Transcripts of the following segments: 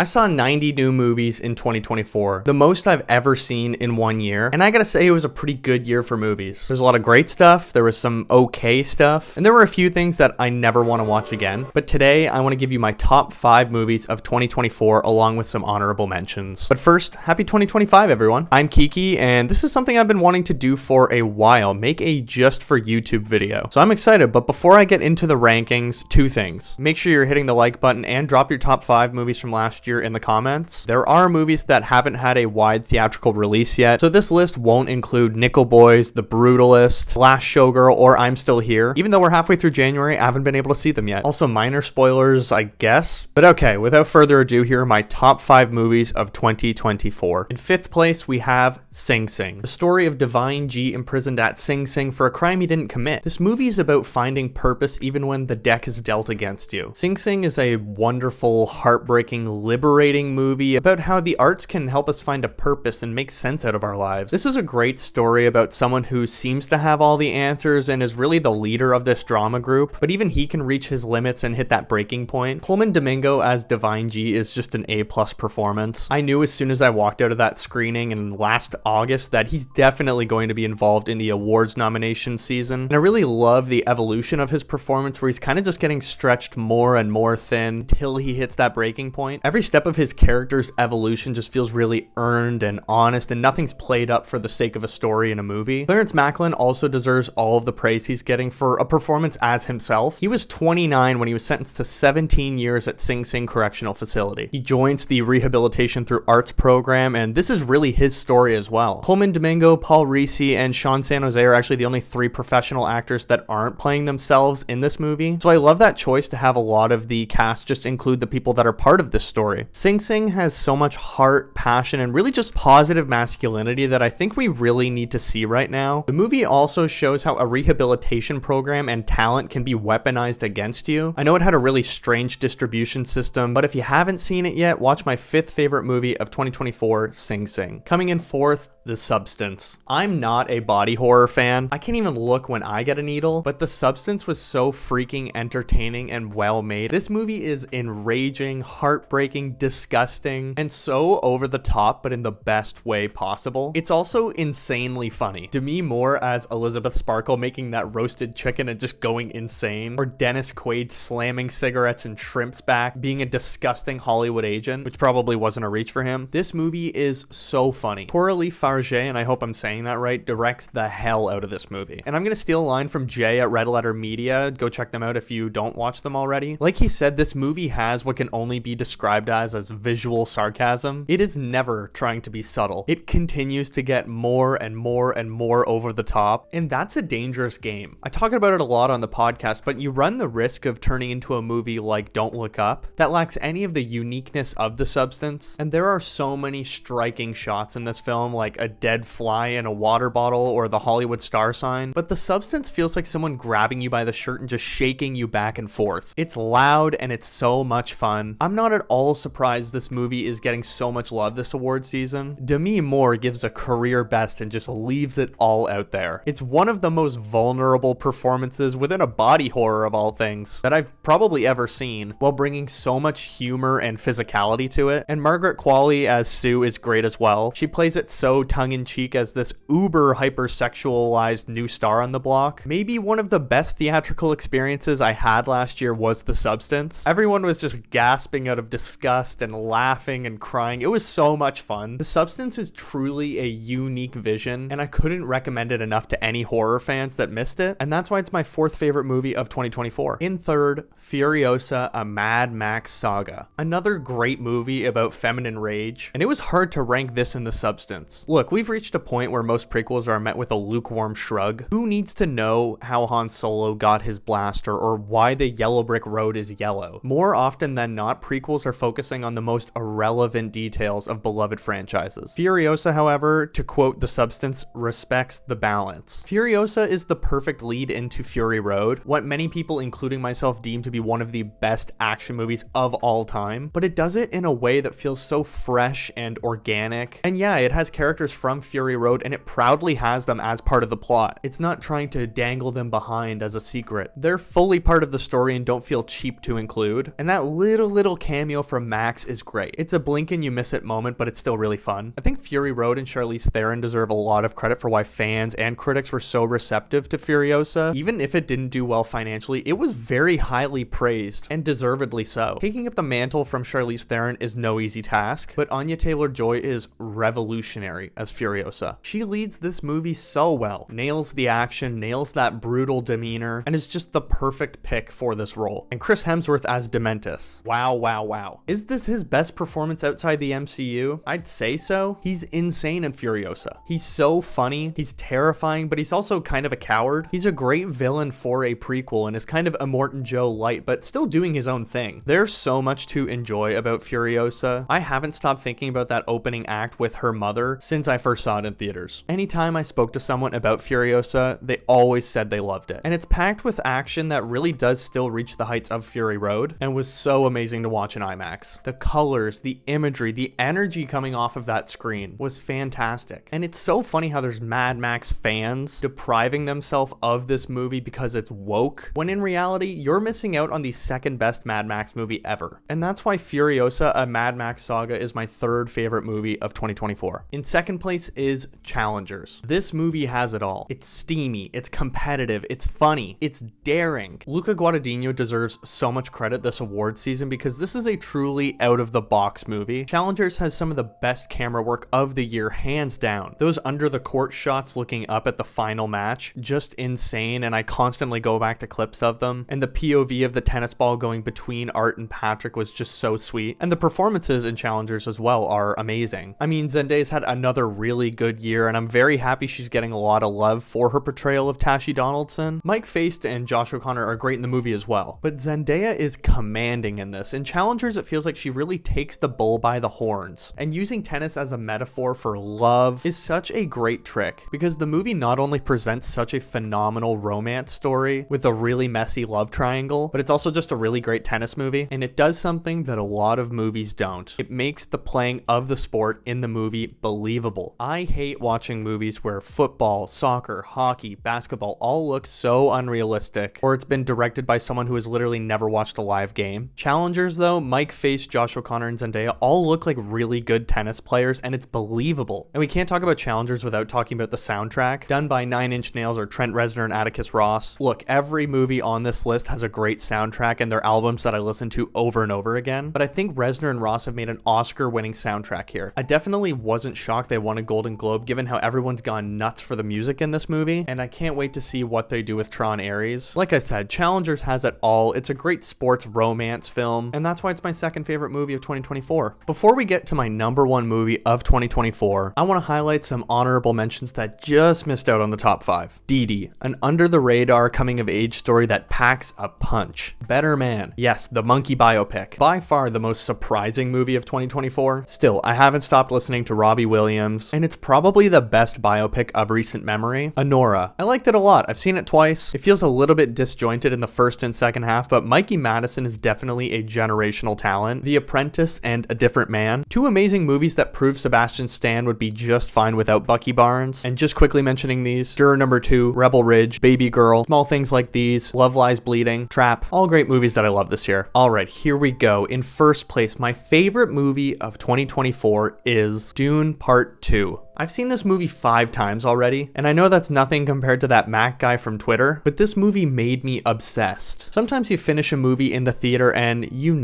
I saw 90 new movies in 2024, the most I've ever seen in 1 year, and I gotta say it was a pretty good year for movies. There's a lot of great stuff, there was some okay stuff, and there were a few things that I never want to watch again. But today, I want to give you my top 5 movies of 2024 along with some honorable mentions. But first, happy 2025 everyone. I'm Kiki, and this is something I've been wanting to do for a while, make a just for YouTube video. So I'm excited, but before I get into the rankings, 2 things. Make sure you're hitting the like button and drop your top 5 movies from last year in the comments. There are movies that haven't had a wide theatrical release yet, so this list won't include Nickel Boys, The Brutalist, Last Showgirl, or I'm Still Here. Even though we're halfway through January, I haven't been able to see them yet. Also minor spoilers, I guess. But okay, without further ado, here are my top 5 movies of 2024. In 5th place, we have Sing Sing, the story of Divine G imprisoned at Sing Sing for a crime he didn't commit. This movie is about finding purpose even when the deck is dealt against you. Sing Sing is a wonderful, heartbreaking, liberating movie about how the arts can help us find a purpose and make sense out of our lives. This is a great story about someone who seems to have all the answers and is really the leader of this drama group, but even he can reach his limits and hit that breaking point. Colman Domingo as Divine G is just an A+ performance. I knew as soon as I walked out of that screening in last August that he's definitely going to be involved in the awards nomination season, and I really love the evolution of his performance where he's kind of just getting stretched more and more thin until he hits that breaking point. Every step of his character's evolution just feels really earned and honest, and nothing's played up for the sake of a story in a movie. Clarence Macklin also deserves all of the praise he's getting for a performance as himself. He was 29 when he was sentenced to 17 years at Sing Sing Correctional Facility. He joins the Rehabilitation Through Arts program, and this is really his story as well. Colman Domingo, Paul Risi, and Sean San Jose are actually the only 3 professional actors that aren't playing themselves in this movie. So I love that choice to have a lot of the cast just include the people that are part of this story. Sing Sing has so much heart, passion, and really just positive masculinity that I think we really need to see right now. The movie also shows how a rehabilitation program and talent can be weaponized against you. I know it had a really strange distribution system, but if you haven't seen it yet, watch my 5th favorite movie of 2024, Sing Sing. Coming in 4th, The Substance. I'm not a body horror fan. I can't even look when I get a needle, but The Substance was so freaking entertaining and well made. This movie is enraging, heartbreaking, disgusting, and so over the top, but in the best way possible. It's also insanely funny. Demi Moore as Elizabeth Sparkle making that roasted chicken and just going insane, or Dennis Quaid slamming cigarettes and shrimps back, being a disgusting Hollywood agent, which probably wasn't a reach for him. This movie is so funny. Coralie Farge, and I hope I'm saying that right, directs the hell out of this movie. And I'm gonna steal a line from Jay at Red Letter Media. Go check them out if you don't watch them already. Like he said, this movie has what can only be described as visual sarcasm. It is never trying to be subtle. It continues to get more and more and more over the top, and that's a dangerous game. I talk about it a lot on the podcast, but you run the risk of turning into a movie like Don't Look Up that lacks any of the uniqueness of The Substance. And there are so many striking shots in this film, like a dead fly in a water bottle or the Hollywood star sign, but The Substance feels like someone grabbing you by the shirt and just shaking you back and forth. It's loud and it's so much fun. I'm not at all surprised this movie is getting so much love this award season. Demi Moore gives a career best and just leaves it all out there. It's one of the most vulnerable performances within a body horror of all things that I've probably ever seen, while bringing so much humor and physicality to it. And Margaret Qualley as Sue is great as well. She plays it so tongue-in-cheek as this uber hypersexualized new star on the block. Maybe one of the best theatrical experiences I had last year was The Substance. Everyone was just gasping out of disgust and laughing and crying. It was so much fun. The Substance is truly a unique vision, and I couldn't recommend it enough to any horror fans that missed it, and that's why it's my 4th favorite movie of 2024. In 3rd, Furiosa, a Mad Max saga. Another great movie about feminine rage, and it was hard to rank this in The Substance. Look, we've reached a point where most prequels are met with a lukewarm shrug. Who needs to know how Han Solo got his blaster or why the yellow brick road is yellow? More often than not, prequels are focusing on the most irrelevant details of beloved franchises. Furiosa, however, to quote The Substance, respects the balance. Furiosa is the perfect lead into Fury Road, what many people, including myself, deem to be one of the best action movies of all time, but it does it in a way that feels so fresh and organic. And yeah, it has characters characters from Fury Road and it proudly has them as part of the plot. It's not trying to dangle them behind as a secret. They're fully part of the story and don't feel cheap to include. And that little cameo from Max is great. It's a blink and you miss it moment, but it's still really fun. I think Fury Road and Charlize Theron deserve a lot of credit for why fans and critics were so receptive to Furiosa. Even if it didn't do well financially, it was very highly praised, and deservedly so. Taking up the mantle from Charlize Theron is no easy task, but Anya Taylor-Joy is revolutionary as Furiosa. She leads this movie so well, nails the action, nails that brutal demeanor, and is just the perfect pick for this role. And Chris Hemsworth as Dementus. Wow. Is this his best performance outside the MCU? I'd say so. He's insane in Furiosa. He's so funny, he's terrifying, but he's also kind of a coward. He's a great villain for a prequel and is kind of Immortan Joe light, but still doing his own thing. There's so much to enjoy about Furiosa. I haven't stopped thinking about that opening act with her mother since I first saw it in theaters. Anytime I spoke to someone about Furiosa, they always said they loved it. And it's packed with action that really does still reach the heights of Fury Road and was so amazing to watch in IMAX. The colors, the imagery, the energy coming off of that screen was fantastic. And it's so funny how there's Mad Max fans depriving themselves of this movie because it's woke, when in reality, you're missing out on the second best Mad Max movie ever. And that's why Furiosa, a Mad Max saga, is my third favorite movie of 2024. In second place is Challengers. This movie has it all. It's steamy, it's competitive, it's funny, it's daring. Luca Guadagnino deserves so much credit this award season because this is a truly out-of-the-box movie. Challengers has some of the best camera work of the year, hands down. Those under-the-court shots looking up at the final match, just insane, and I constantly go back to clips of them. And the POV of the tennis ball going between Art and Patrick was just so sweet. And the performances in Challengers as well are amazing. I mean, Zendaya's had another really good year, and I'm very happy she's getting a lot of love for her portrayal of Tashi Donaldson. Mike Faist and Josh O'Connor are great in the movie as well, but Zendaya is commanding in this. In Challengers, it feels like she really takes the bull by the horns, and using tennis as a metaphor for love is such a great trick because the movie not only presents such a phenomenal romance story with a really messy love triangle, but it's also just a really great tennis movie, and it does something that a lot of movies don't. It makes the playing of the sport in the movie believable. I hate watching movies where football, soccer, hockey, basketball all look so unrealistic, or it's been directed by someone who has literally never watched a live game. Challengers though, Mike Faist, Josh O'Connor, and Zendaya all look like really good tennis players, and it's believable. And we can't talk about Challengers without talking about the soundtrack, done by Nine Inch Nails or Trent Reznor and Atticus Ross. Look, every movie on this list has a great soundtrack, and they're albums that I listen to over and over again, but I think Reznor and Ross have made an Oscar-winning soundtrack here. I definitely wasn't shocked they won a Golden Globe given how everyone's gone nuts for the music in this movie, and I can't wait to see what they do with Tron Ares. Like I said, Challengers has it all. It's a great sports romance film, and that's why it's my second favorite movie of 2024. Before we get to my number one movie of 2024, I want to highlight some honorable mentions that just missed out on the top 5. Dee Dee, an under-the-radar coming-of-age story that packs a punch. Better Man, yes, the monkey biopic. By far the most surprising movie of 2024. Still, I haven't stopped listening to Robbie Williams, and it's probably the best biopic of recent memory. Anora, I liked it a lot. I've seen it twice. It feels a little bit disjointed in the first and second half, but Mikey Madison is definitely a generational talent. The Apprentice and A Different Man, two amazing movies that prove Sebastian Stan would be just fine without Bucky Barnes. And just quickly mentioning these: Juror Number 2, Rebel Ridge, Baby Girl, Small Things Like These, Love Lies Bleeding, Trap, all great movies that I love this year. Alright, here we go. In first place, my favorite movie of 2024 is Dune Part 2. I've seen this movie 5 times already, and I know that's nothing compared to that Mac guy from Twitter, but this movie made me obsessed. Sometimes you finish a movie in the theater and you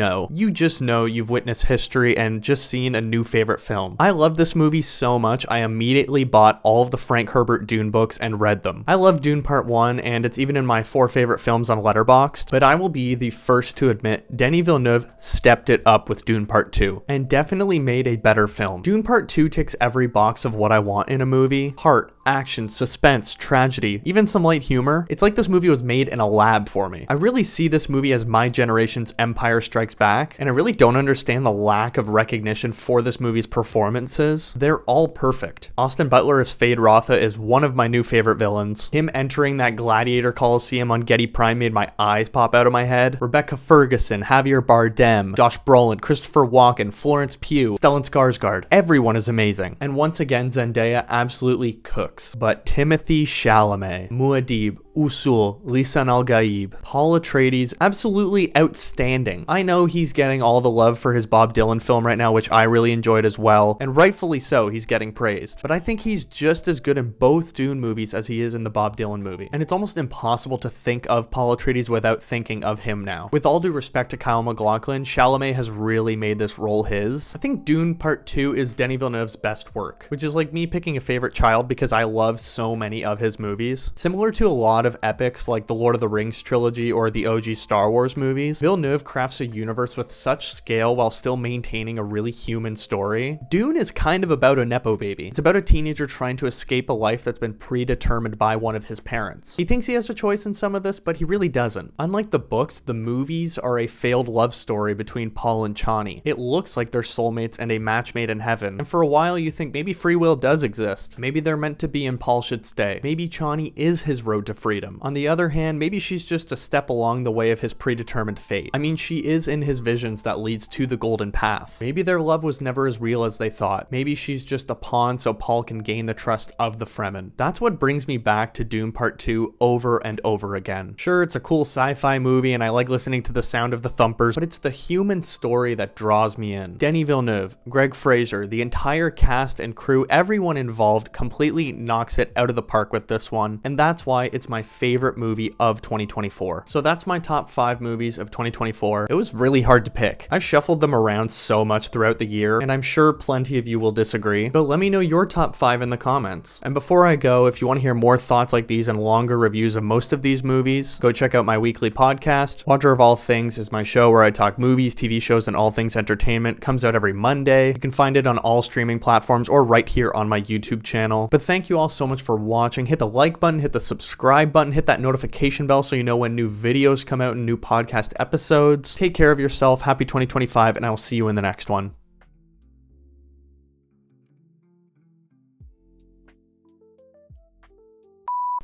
just know you've witnessed history and just seen a new favorite film. I love this movie so much, I immediately bought all of the Frank Herbert Dune books and read them. I love Dune Part 1, and it's even in my 4 favorite films on Letterboxd, but I will be the first to admit Denis Villeneuve stepped it up with Dune Part 2, and definitely made a better film. Dune Part 2 ticks every box of what I want in a movie: heart, action, suspense, tragedy, even some light humor. It's like this movie was made in a lab for me. I really see this movie as my generation's Empire Strikes Back, and I really don't understand the lack of recognition for this movie's performances. They're all perfect. Austin Butler as Fade Rotha is one of my new favorite villains. Him entering that gladiator coliseum on Getty Prime made my eyes pop out of my head. Rebecca Ferguson, Javier Bardem, Josh Brolin, Christopher Walken, Florence Pugh, Stellan Skarsgård. Everyone is amazing. And once again, Zendaya absolutely cooks. But Timothée Chalamet, Muad'Dib, Usul, Lisan Al-Gaib, Paul Atreides, absolutely outstanding. I know he's getting all the love for his Bob Dylan film right now, which I really enjoyed as well, and rightfully so, he's getting praised. But I think he's just as good in both Dune movies as he is in the Bob Dylan movie. And it's almost impossible to think of Paul Atreides without thinking of him now. With all due respect to Kyle MacLachlan, Chalamet has really made this role his. I think Dune Part 2 is Denis Villeneuve's best work, which is like me picking a favorite child because I love so many of his movies. Similar to a lot of epics like the Lord of the Rings trilogy or the OG Star Wars movies, Villeneuve crafts a universe with such scale while still maintaining a really human story. Dune is kind of about a nepo baby. It's about a teenager trying to escape a life that's been predetermined by one of his parents. He thinks he has a choice in some of this, but he really doesn't. Unlike the books, the movies are a failed love story between Paul and Chani. It looks like they're soulmates and a match made in heaven, and for a while you think maybe free will does exist. Maybe they're meant to be and Paul should stay. Maybe Chani is his road to freedom. On the other hand, maybe she's just a step along the way of his predetermined fate. I mean, she is in his visions that leads to the golden path. Maybe their love was never as real as they thought. Maybe she's just a pawn so Paul can gain the trust of the Fremen. That's what brings me back to Dune Part 2 over and over again. Sure, it's a cool sci-fi movie and I like listening to the sound of the thumpers, but it's the human story that draws me in. Denis Villeneuve, Greg Fraser, the entire cast and crew, everyone involved completely knocks it out of the park with this one, and that's why it's my favorite movie of 2024. So that's my top 5 movies of 2024. It was really hard to pick. I've shuffled them around so much throughout the year, and I'm sure plenty of you will disagree, but let me know your top 5 in the comments. And before I go, if you want to hear more thoughts like these and longer reviews of most of these movies, go check out my weekly podcast. Watcher of All Things is my show where I talk movies, TV shows, and all things entertainment. It comes out every Monday. You can find it on all streaming platforms or right here on my YouTube channel. But thank you all so much for watching. Hit the like button, hit the subscribe button, hit that notification bell so you know when new videos come out and new podcast episodes. Take care of yourself. Happy 2025, and I will see you in the next one.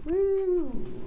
Woo!